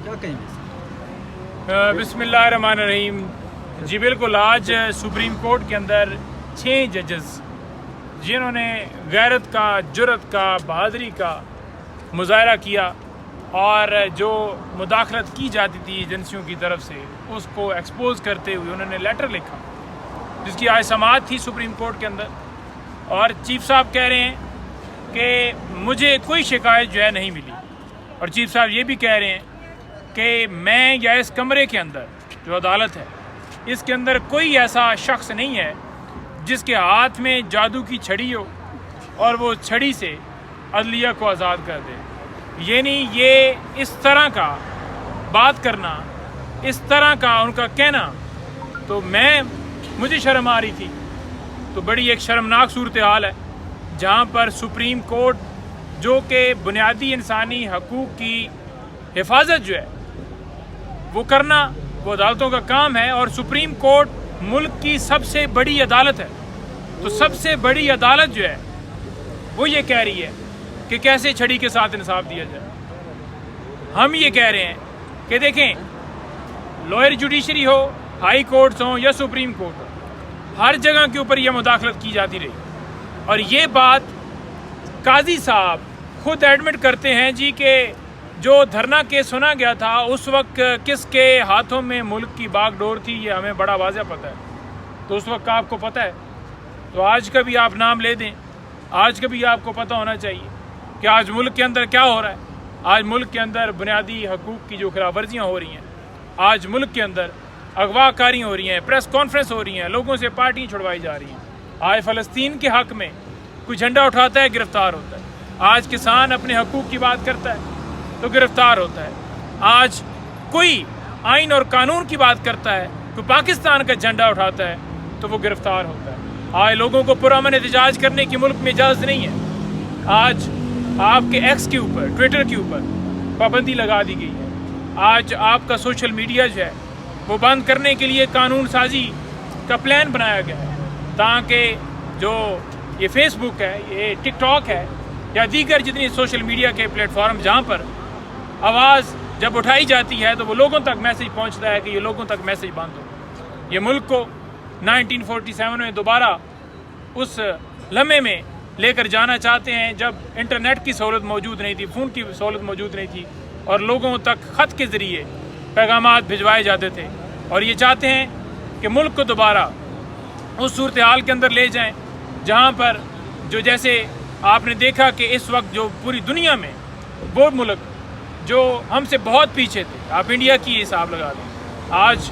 کیا کہیں گے؟ बिस्मिल्लाहिर्रहमानिर्रहीम। जी बिल्कुल, आज सुप्रीम कोर्ट के अंदर 6 जजेस जिन्होंने गैरत का, जुर्रत का, बहादुरी का मुजाहरा किया और जो मुदाखलत की जाती थी एजेंसियों की तरफ से उसको एक्सपोज करते हुए उन्होंने लेटर लिखा जिसकी आज समाअत थी सुप्रीम कोर्ट के अंदर। और चीफ साहब कह रहे हैं कि मुझे कोई शिकायत जो है नहीं मिली, और चीफ साहब ये भी कह रहे हैं कि मैं या इस कमरे के अंदर जो अदालत है इसके अंदर कोई ऐसा शख्स नहीं है जिसके हाथ में जादू की छड़ी हो और वो छड़ी से अदलिया को आज़ाद कर दे। यानी ये इस तरह का बात करना, इस तरह का उनका कहना, तो मुझे शर्म आ रही थी। तो बड़ी एक शर्मनाक सूरत हाल है जहाँ पर सुप्रीम कोर्ट जो कि बुनियादी इंसानी हकूक़ की हिफाजत जो है वो करना वो अदालतों का काम है, और सुप्रीम कोर्ट मुल्क की सबसे बड़ी अदालत है। तो सबसे बड़ी अदालत जो है वो ये कह रही है कि कैसे छड़ी के साथ इंसाफ दिया जाए। हम ये कह रहे हैं कि देखें, लोअर जुडिशरी हो, हाई कोर्ट्स हो या सुप्रीम कोर्ट हो, हर जगह के ऊपर यह मुदाखलत की जाती रही। और ये बात काजी साहब खुद एडमिट करते हैं जी कि जो धरना केस सुना गया था उस वक्त किसके हाथों में मुल्क की बागडोर थी ये हमें बड़ा वाज़ह पता है। तो उस वक्त का आपको पता है, तो आज का भी आप नाम ले दें, आज का भी आपको पता होना चाहिए कि आज मुल्क के अंदर क्या हो रहा है। आज मुल्क के अंदर बुनियादी हकूक़ की जो खिलाफ वर्जियाँ हो रही हैं, आज मुल्क के अंदर अगवाकारी हो रही हैं, प्रेस कॉन्फ्रेंस हो रही हैं, लोगों से पार्टी छुड़वाई जा रही हैं। आज फ़लस्तीन के हक़ में कोई झंडा उठाता है गिरफ़्तार होता है, आज किसान अपने हकूक़ की बात करता है तो गिरफ़्तार होता है, आज कोई आइन और कानून की बात करता है, कोई पाकिस्तान का झंडा उठाता है तो वो गिरफ़्तार होता है। आज लोगों को पुरअमन एहतजाज करने की मुल्क में इजाज़त नहीं है। आज आपके एक्स के ऊपर, ट्विटर के ऊपर पाबंदी लगा दी गई है। आज आपका सोशल मीडिया जो है वो बंद करने के लिए कानून साजी का प्लान बनाया गया है ताकि जो ये फेसबुक है, ये टिकटॉक है या दीगर जितनी सोशल मीडिया के प्लेटफॉर्म जहाँ पर आवाज़ जब उठाई जाती है तो वो लोगों तक मैसेज पहुँचता है कि ये लोगों तक मैसेज बंद हो। ये मुल्क को 1947 में दोबारा उस लम्हे में लेकर जाना चाहते हैं जब इंटरनेट की सहूलत मौजूद नहीं थी, फ़ोन की सहूलत मौजूद नहीं थी और लोगों तक ख़त के ज़रिए पैगामात भिजवाए जाते थे। और ये चाहते हैं कि मुल्क को दोबारा उस सूरत हाल के अंदर ले जाएं जहाँ पर जो जैसे आपने देखा कि इस वक्त जो पूरी दुनिया में वो मुल्क जो हमसे बहुत पीछे थे, आप इंडिया की हिसाब लगा दें, आज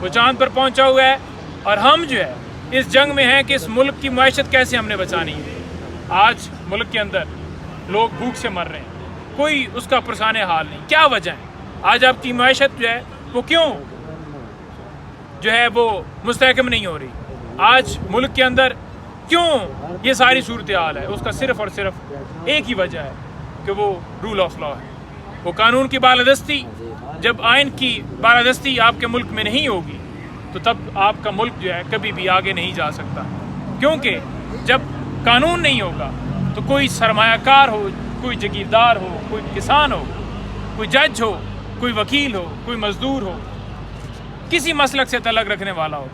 वो चांद पर पहुँचा हुआ है और हम जो है इस जंग में हैं कि इस मुल्क की मईशत कैसे हमने बचानी है। आज मुल्क के अंदर लोग भूख से मर रहे हैं, कोई उसका पुरसाने हाल नहीं। क्या वजह है? आज आपकी मईशत जो है वो क्यों जो है वो मुस्तहकम नहीं हो रही? आज मुल्क के अंदर क्यों ये सारी सूरत हाल है? उसका सिर्फ़ और सिर्फ एक ही वजह है कि वो रूल ऑफ लॉ है, वो कानून की बालादस्ती। जब आइन की बालादस्ती आपके मुल्क में नहीं होगी तो तब आपका मुल्क जो है कभी भी आगे नहीं जा सकता, क्योंकि जब कानून नहीं होगा तो कोई सरमायाकार हो, कोई जागीरदार हो, कोई किसान हो, कोई जज हो, कोई वकील हो, कोई मज़दूर हो, किसी मसलक से तलक रखने वाला हो,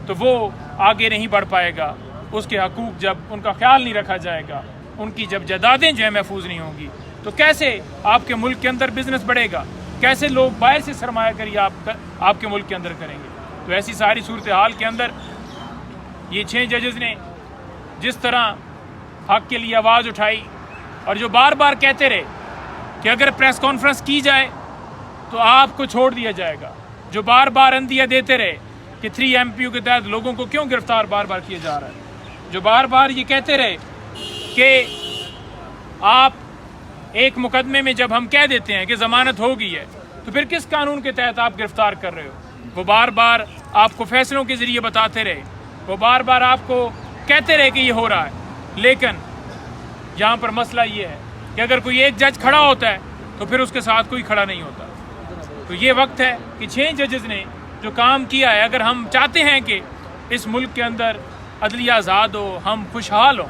तो वो आगे नहीं बढ़ पाएगा। उसके हकूक़ जब उनका ख्याल नहीं रखा जाएगा, उनकी जब जायदादें जो है महफूज नहीं होंगी, तो कैसे आपके मुल्क के अंदर बिज़नेस बढ़ेगा? कैसे लोग बाहर से सरमायाकारी आपके मुल्क के अंदर करेंगे? तो ऐसी सारी सूरत हाल के अंदर ये 6 जजेस ने जिस तरह हक़ के लिए आवाज़ उठाई और जो बार बार कहते रहे कि अगर प्रेस कॉन्फ्रेंस की जाए तो आपको छोड़ दिया जाएगा, जो बार बार अंदिया देते रहे कि 3 MPO के तहत लोगों को क्यों गिरफ़्तार बार बार किया जा रहा है, जो बार बार ये कहते रहे कि आप एक मुकदमे में जब हम कह देते हैं कि ज़मानत हो गई है तो फिर किस कानून के तहत आप गिरफ़्तार कर रहे हो? वो बार बार आपको फ़ैसलों के ज़रिए बताते रहे, वो बार बार आपको कहते रहे कि ये हो रहा है। लेकिन यहाँ पर मसला ये है कि अगर कोई एक जज खड़ा होता है तो फिर उसके साथ कोई खड़ा नहीं होता। तो ये वक्त है कि 6 जजेस ने जो काम किया है, अगर हम चाहते हैं कि इस मुल्क के अंदर अदलिया आज़ाद हो, हम खुशहाल हों,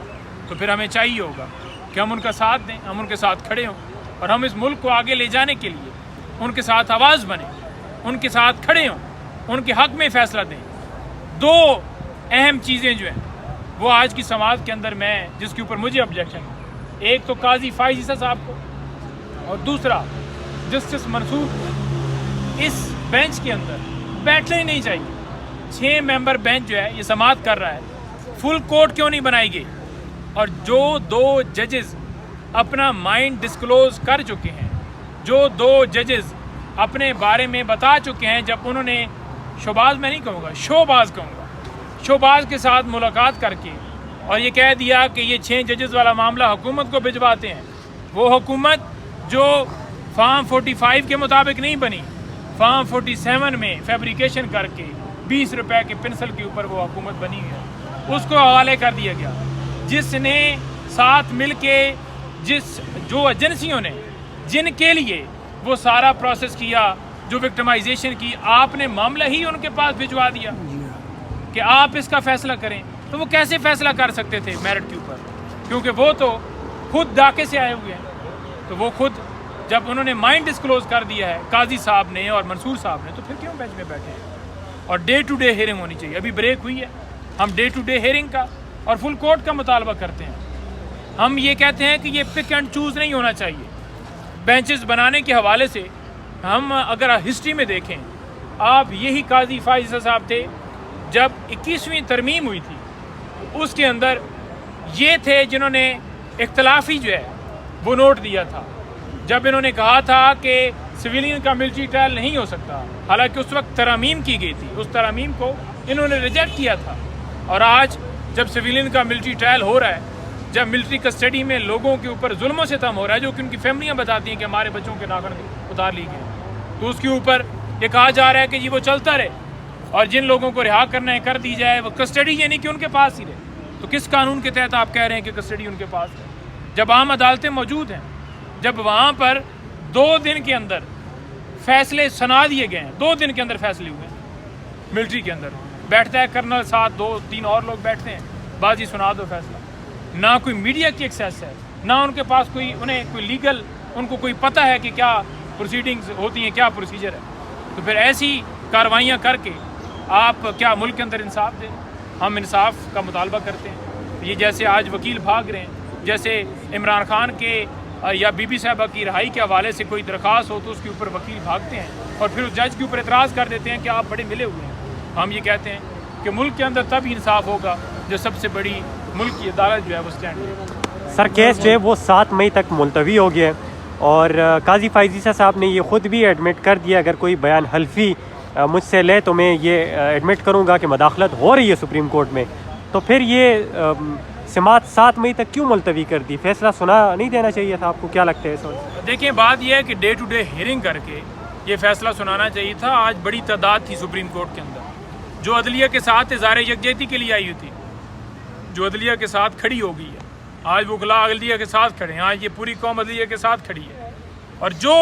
तो फिर हमें चाहिए होगा कि हम उनका साथ दें, हम उनके साथ खड़े हों और हम इस मुल्क को आगे ले जाने के लिए ان کے ساتھ آواز بنے، ان کے ساتھ کھڑے ہوں، ان کے حق میں فیصلہ دیں۔ دو اہم چیزیں جو ہیں وہ آج کی سماعت کے اندر میں جس کے اوپر مجھے آبجیکشن ہے، ایک تو قاضی فائز عیسیٰ صاحب کو، اور دوسرا جسٹس منصور کو۔ اس بینچ کے اندر بیٹھنا ہی نہیں چاہیے۔ 6 ممبر بینچ جو ہے یہ سماعت کر رہا ہے، فل کورٹ کیوں نہیں بنائی گئی؟ اور جو 2 ججز اپنا مائنڈ ڈسکلوز کر چکے ہیں، جو 2 ججز اپنے بارے میں بتا چکے ہیں، جب انہوں نے شوباز میں نہیں کہوں گا، شوباز کہوں گا، شوباز کے ساتھ ملاقات کر کے اور یہ کہہ دیا کہ یہ 6 ججز والا معاملہ حکومت کو بھجواتے ہیں، وہ حکومت جو فارم 45 کے مطابق نہیں بنی، فارم 47 میں فیبریکیشن کر کے 20 روپے کے پنسل کے اوپر وہ حکومت بنی ہے، اس کو حوالے کر دیا گیا۔ جس نے ساتھ مل کے جو ایجنسیوں نے جن کے لیے وہ سارا پروسیس کیا، جو وکٹمائزیشن کی، آپ نے معاملہ ہی ان کے پاس بھجوا دیا کہ آپ اس کا فیصلہ کریں، تو وہ کیسے فیصلہ کر سکتے تھے میرٹ کے اوپر؟ کیونکہ وہ تو خود ڈاکے سے آئے ہوئے ہیں، تو وہ خود جب انہوں نے مائنڈ ڈسکلوز کر دیا ہے قاضی صاحب نے اور منصور صاحب نے، تو پھر کیوں بینچ میں بیٹھے ہیں؟ اور ڈے ٹو ڈے ہیئرنگ ہونی چاہیے۔ ابھی بریک ہوئی ہے، ہم ڈے ٹو ڈے ہیئرنگ کا اور فل کورٹ کا مطالبہ کرتے ہیں۔ ہم یہ کہتے ہیں کہ یہ پک اینڈ چوز نہیں ہونا چاہیے۔ بینچز بنانے کے حوالے سے ہم اگر ہسٹری میں دیکھیں، آپ یہی قاضی فائز عیسیٰ صاحب تھے جب 21ویں ترمیم ہوئی تھی، اس کے اندر یہ تھے جنہوں نے اختلافی جو ہے وہ نوٹ دیا تھا، جب انہوں نے کہا تھا کہ سویلین کا ملٹری ٹرائل نہیں ہو سکتا، حالانکہ اس وقت ترامیم کی گئی تھی، اس ترامیم کو انہوں نے ریجیکٹ کیا تھا۔ اور آج جب سویلین کا ملٹری ٹرائل ہو رہا ہے، جب ملٹری کسٹڈی میں لوگوں کے اوپر ظلم و ستم ہو رہا ہے، جو کہ ان کی فیملیاں بتاتی ہیں کہ ہمارے بچوں کے ناخن اتار لی گئے، تو اس کے اوپر یہ کہا جا رہا ہے کہ جی وہ چلتا رہے، اور جن لوگوں کو رہا کرنا ہے کر دی جائے، وہ کسٹڈی یعنی کہ ان کے پاس ہی رہے۔ تو کس قانون کے تحت آپ کہہ رہے ہیں کہ کسٹڈی ان کے پاس ہے؟ جب عام عدالتیں موجود ہیں، جب وہاں پر 2 دن کے اندر فیصلے سنا دیے گئے ہیں، 2 دن کے اندر فیصلے ہوئے ہیں، ملٹری کے اندر بیٹھتا ہے کرنل، ساتھ 2-3 اور لوگ بیٹھتے ہیں، بازی سنا دو فیصلہ۔ نہ کوئی میڈیا کی ایکسیس ہے، نہ ان کے پاس انہیں کوئی لیگل، ان کو کوئی پتہ ہے کہ کیا پروسیڈنگز ہوتی ہیں، کیا پروسیجر ہے۔ تو پھر ایسی کاروائیاں کر کے آپ کیا ملک کے اندر انصاف دیں؟ ہم انصاف کا مطالبہ کرتے ہیں۔ یہ جیسے آج وکیل بھاگ رہے ہیں، جیسے عمران خان کے یا بی بی صاحبہ کی رہائی کے حوالے سے کوئی درخواست ہو تو اس کے اوپر وکیل بھاگتے ہیں اور پھر اس جج کے اوپر اعتراض کر دیتے ہیں کہ آپ بڑے ملے ہوئے ہیں۔ ہم یہ کہتے ہیں کہ ملک کے اندر تب ہی انصاف ہوگا جو سب سے بڑی ملک کی عدالت جو ہے وہ اسٹینڈ ہے۔ سر کیس جو ہے وہ 7 مئی تک ملتوی ہو گیا ہے، اور قاضی فائز عیسیٰ صاحب نے یہ خود بھی ایڈمٹ کر دیا، اگر کوئی بیان حلفی مجھ سے لے تو میں یہ ایڈمٹ کروں گا کہ مداخلت ہو رہی ہے سپریم کورٹ میں۔ تو پھر یہ سماعت 7 مئی تک کیوں ملتوی کر دی؟ فیصلہ سنا نہیں دینا چاہیے تھا؟ آپ کو کیا لگتا ہے اس وقت؟ دیکھیں، بات یہ ہے کہ ڈے ٹو ڈے ہیئرنگ کر کے یہ فیصلہ سنانا چاہیے تھا۔ آج بڑی تعداد تھی سپریم کورٹ کے اندر جو عدلیہ کے ساتھ اظہار یکجہتی کے لیے آئی ہوئی تھی، جو عدلیہ کے ساتھ کھڑی ہو گئی ہے۔ آج وکلاء عدلیہ کے ساتھ کھڑے ہیں، آج یہ پوری قوم عدلیہ کے ساتھ کھڑی ہے، اور جو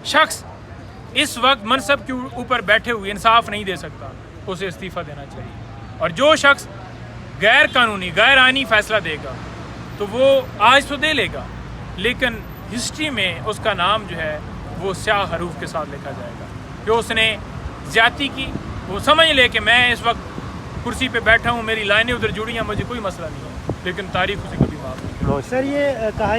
شخص اس وقت منصب کے اوپر بیٹھے ہوئے انصاف نہیں دے سکتا، اسے استعفیٰ دینا چاہیے۔ اور جو شخص غیر قانونی غیر آئینی فیصلہ دے گا تو وہ آج تو دے لے گا، لیکن ہسٹری میں اس کا نام جو ہے وہ سیاہ حروف کے ساتھ لکھا جائے گا کہ اس نے زیادتی کی۔ وہ سمجھ لے کہ میں اس وقت کرسی پہ بیٹھا ہوں، میری لائنیں ادھر جڑی ہیں، مجھے کوئی مسئلہ نہیں ہے، لیکن تاریخ اسے کبھی معاف نہیں۔ سر یہ کہا